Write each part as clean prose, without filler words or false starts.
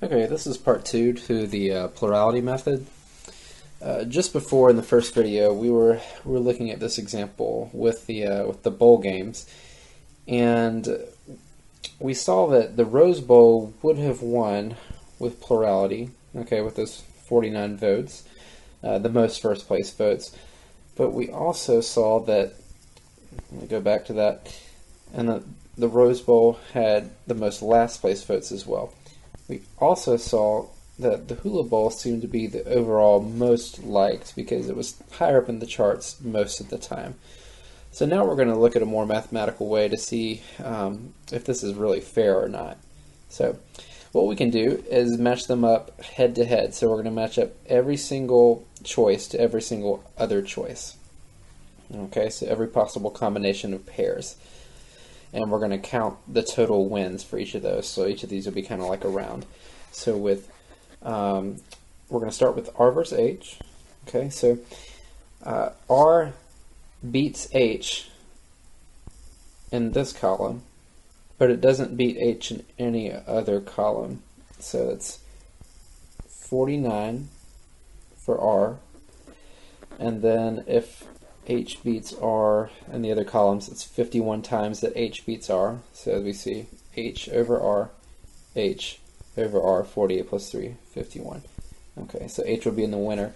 Okay, this is part two to the plurality method. Just before in the first video, we were looking at this example with the bowl games, and we saw that the Rose Bowl would have won with plurality. Okay, with those 49 votes, the most first place votes. But we also saw that. Let me go back to that, and the Rose Bowl had the most last place votes as well. We also saw that the Hula Bowl seemed to be the overall most liked because it was higher up in the charts most of the time. So now we're going to look at a more mathematical way to see if this is really fair or not. So what we can do is match them up head to head. So we're going to match up every single choice to every single other choice. Okay, so every possible combination of pairs. And we're going to count the total wins for each of those. So each of these will be kind of like a round. So with, we're going to start with R versus H. Okay, so R beats H in this column, but it doesn't beat H in any other column. So it's 49 for R. And then if H beats R in the other columns, it's 51 times that H beats R. So we see H over R, H over R, 48 plus 3, 51. Okay, so H will be in the winner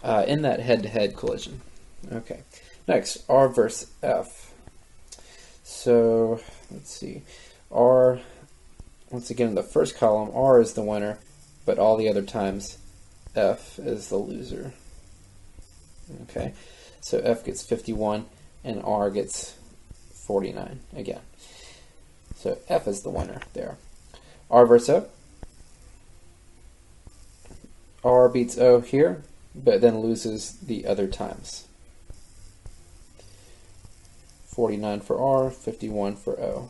in that head-to-head collision. Okay, next, R versus F. So let's see, R, once again in the first column, R is the winner, but all the other times F is the loser. Okay. So F gets 51 and R gets 49 again. So F is the winner there. R versus O. R beats O here, but then loses the other times. 49 for R, 51 for O.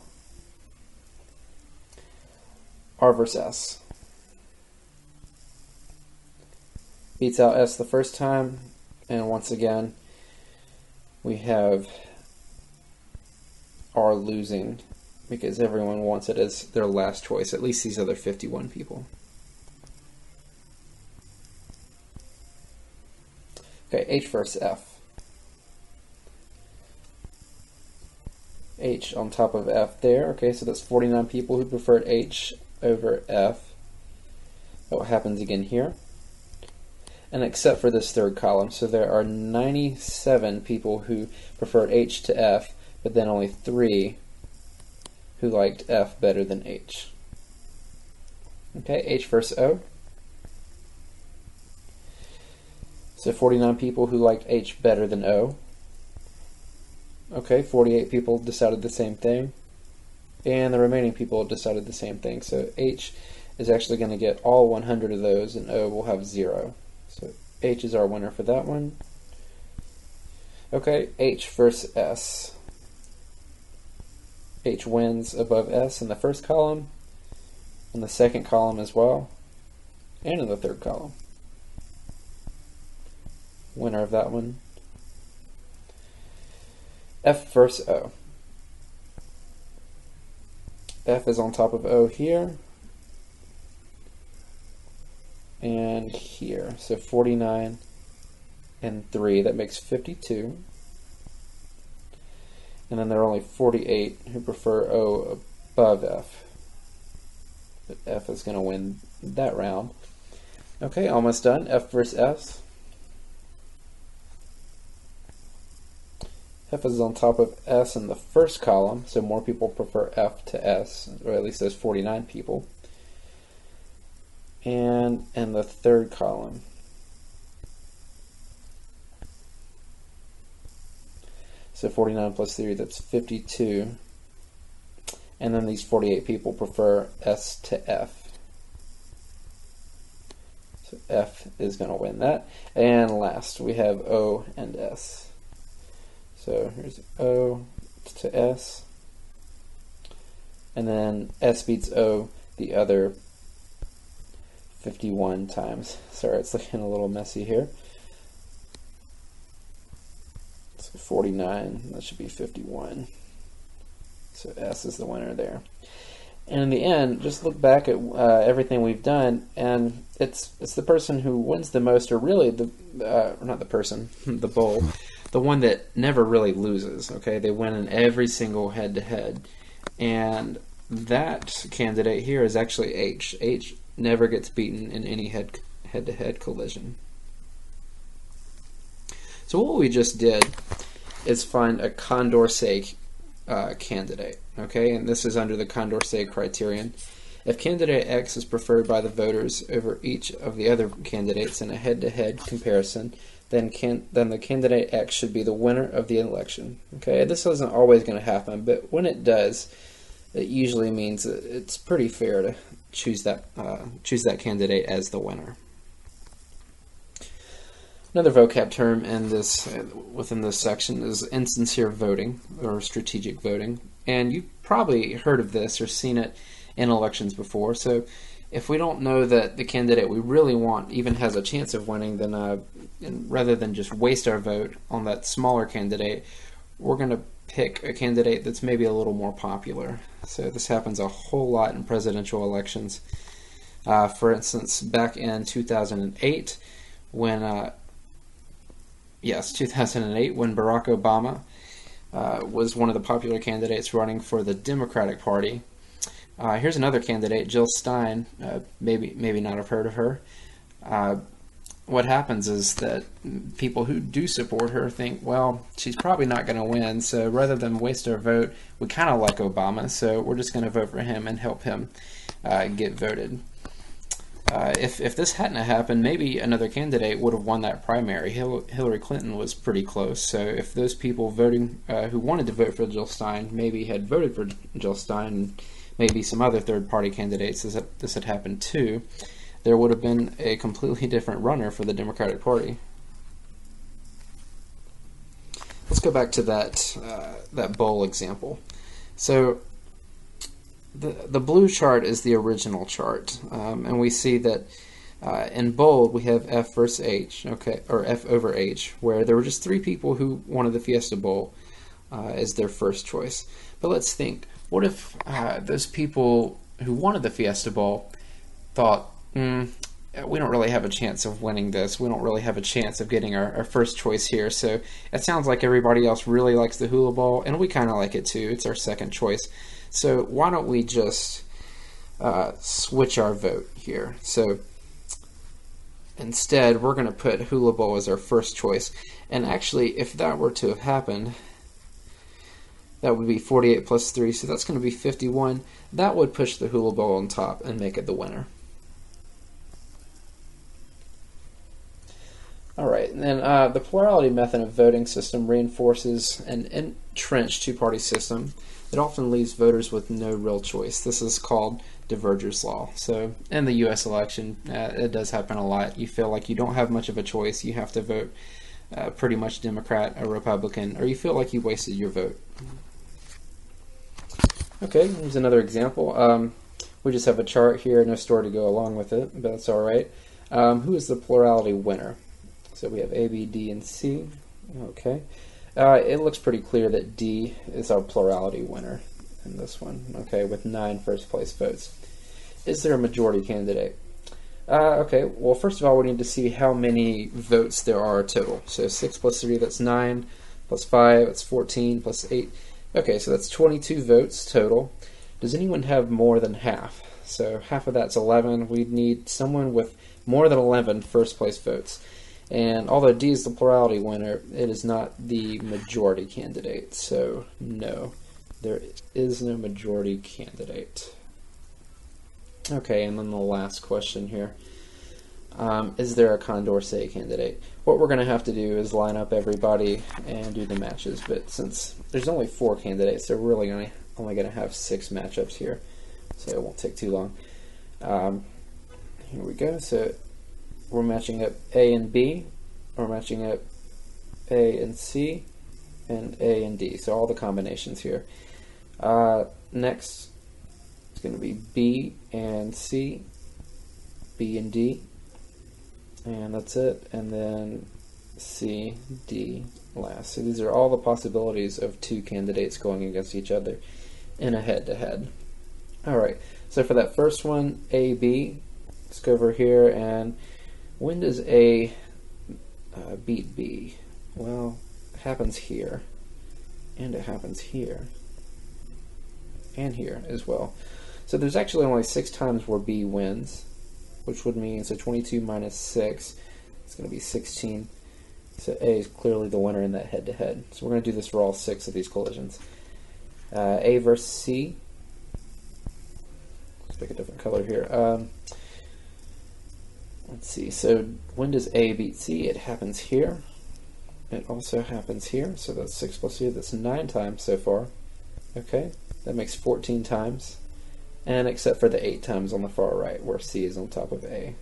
R versus S. Beats out S the first time, and once again, we have R losing because everyone wants it as their last choice, at least these other 51 people. Okay, H versus F. H on top of F there. Okay, so that's 49 people who preferred H over F. What happens again here? And except for this third column, so there are 97 people who preferred H to F, but then only 3 who liked F better than H. Okay, H versus O. So 49 people who liked H better than O. Okay, 48 people decided the same thing, and the remaining people decided the same thing. So H is actually going to get all 100 of those, and O will have 0. So H is our winner for that one. Okay, H versus S. H wins above S in the first column, in the second column as well, and in the third column. Winner of that one. F versus O. F is on top of O here, and here. So 49 and 3, that makes 52. And then there are only 48 who prefer O above F. But F is going to win that round. Okay, almost done. F versus S. F is on top of S in the first column, so more people prefer F to S, or at least there's 49 people. And in the third column. So 49 plus 3, that's 52. And then these 48 people prefer S to F. So F is going to win that. And last, we have O and S. So here's O to S. And then S beats O the other 51 times. Sorry, it's looking a little messy here. So 49, that should be 51. So S is the winner there. And in the end, just look back at everything we've done, and it's the person who wins the most, or really not the person, the bowl, the one that never really loses. Okay, they win in every single head-to-head, and that candidate here is actually H. H never gets beaten in any head-to-head collision. So what we just did is find a Condorcet candidate, okay, and this is under the Condorcet criterion. If candidate X is preferred by the voters over each of the other candidates in a head-to-head comparison, then the candidate X should be the winner of the election. Okay, this isn't always going to happen, but when it does, it usually means that it's pretty fair to choose that candidate as the winner. Another vocab term in within this section is insincere voting, or strategic voting, and you've probably heard of this or seen it in elections before. So if we don't know that the candidate we really want even has a chance of winning, then and rather than just waste our vote on that smaller candidate, we're going to pick a candidate that's maybe a little more popular. So this happens a whole lot in presidential elections. For instance, back in 2008, when 2008, when Barack Obama was one of the popular candidates running for the Democratic Party. Here's another candidate, Jill Stein. Maybe not have heard of her. What happens is that people who do support her think, well, she's probably not going to win, so rather than waste our vote, we kind of like Obama, so we're just going to vote for him and help him get voted. If this hadn't happened, maybe another candidate would have won that primary. Hillary Clinton was pretty close, so if those people voting who wanted to vote for Jill Stein maybe had voted for Jill Stein, and maybe some other third-party candidates, this had happened too, there would have been a completely different runner for the Democratic Party. Let's go back to that bowl example. So the blue chart is the original chart, and we see that in bold we have F versus H, okay, or F over H, where there were just 3 people who wanted the Fiesta Bowl as their first choice. But let's think, what if those people who wanted the Fiesta Bowl thought, we don't really have a chance of winning this, we don't really have a chance of getting our first choice here, so it sounds like everybody else really likes the Hula Bowl, and we kind of like it too, it's our second choice. So why don't we just switch our vote here? So instead, we're going to put Hula Bowl as our first choice. And actually, if that were to have happened, that would be 48 plus 3, so that's going to be 51. That would push the Hula Bowl on top and make it the winner. Alright, and then the plurality method of voting system reinforces an entrenched two-party system. It often leaves voters with no real choice. This is called Diverger's law. So in the U.S. election, it does happen a lot. You feel like you don't have much of a choice. You have to vote pretty much Democrat or Republican, or you feel like you wasted your vote. Okay, here's another example. We just have a chart here, no story to go along with it, but that's alright. Who is the plurality winner? So we have A, B, D, and C. Okay. It looks pretty clear that D is our plurality winner in this one, okay, with 9 first place votes. Is there a majority candidate? Okay, well, first of all, we need to see how many votes there are total. So 6 plus 3, that's 9, plus 5, that's 14, plus 8. Okay, so that's 22 votes total. Does anyone have more than half? So half of that's 11. We need someone with more than 11 first place votes. And although D is the plurality winner, it is not the majority candidate. So no, there is no majority candidate. Okay, and then the last question here. Is there a Condorcet candidate? What we're going to have to do is line up everybody and do the matches. But since there's only 4 candidates, they're really only going to have 6 matchups here. So it won't take too long. Here we go. So we're matching up A and B, we're matching up A and C, and A and D. So all the combinations here. Next, it's going to be B and C, B and D, and that's it. And then C, D last. So these are all the possibilities of 2 candidates going against each other in a head-to-head. Alright, so for that first one, A, B, let's go over here, and when does A beat B? Well, it happens here, and it happens here, and here as well. So there's actually only 6 times where B wins, which would mean, so 22 minus 6, it's going to be 16. So A is clearly the winner in that head-to-head. So we're going to do this for all 6 of these collisions. A versus C. Let's pick a different color here. Let's see, so when does A beat C? It happens here. It also happens here, so that's 6 plus 2, that's 9 times so far. Okay, that makes 14 times. And except for the 8 times on the far right, where C is on top of A.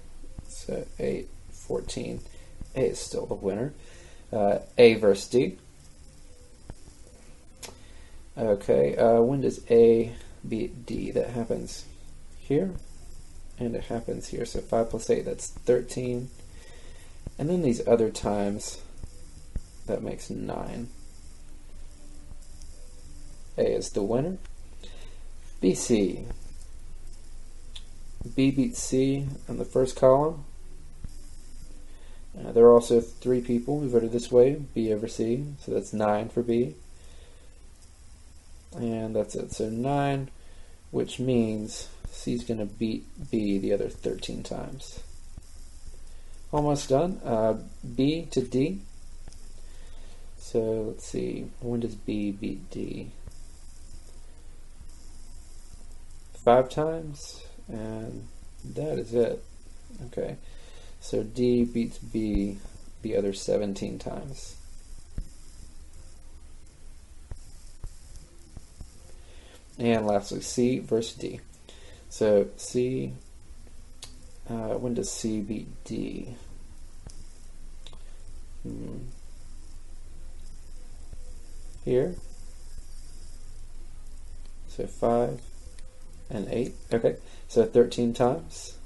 So 8, 14. A is still the winner. A versus D. Okay, when does A beat D? That happens here, and it happens here. So 5 plus 8, that's 13. And then these other times, that makes 9. A is the winner. BC. B beats C in the first column. There are also 3 people who voted this way, B over C, so that's 9 for B. And that's it, so 9, which means C is going to beat B the other 13 times. Almost done. B to D. So let's see, when does B beat D? 5 times, and that is it. Okay, so D beats B the other 17 times. And lastly, C versus D. So C, when does C beat D? Here. So 5 and 8. Okay, so 13 times.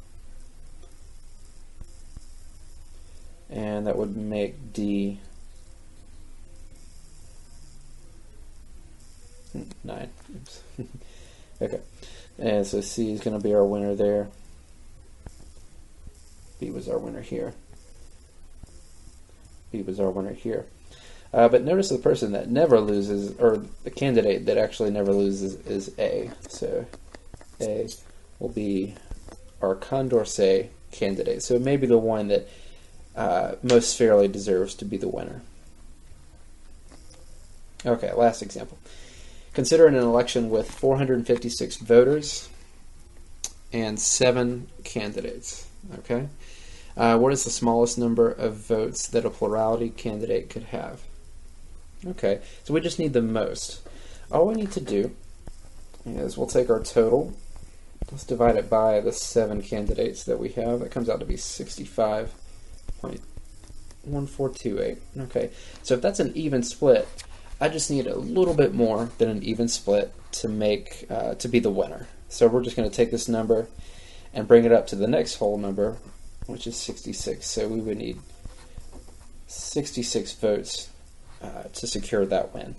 And that would make D 9. Oops. Okay, and so C is going to be our winner there. B was our winner here. B was our winner here. But notice the person that never loses, or the candidate that actually never loses, is A. So A will be our Condorcet candidate. So it may be the one that most fairly deserves to be the winner. Okay, last example. Consider an election with 456 voters and 7 candidates. Okay, what is the smallest number of votes that a plurality candidate could have? Okay, so we just need the most. All we need to do is we'll take our total. Let's divide it by the 7 candidates that we have. That comes out to be 65.1428. Okay, so if that's an even split, I just need a little bit more than an even split to make to be the winner. So we're just going to take this number and bring it up to the next whole number, which is 66. So we would need 66 votes to secure that win.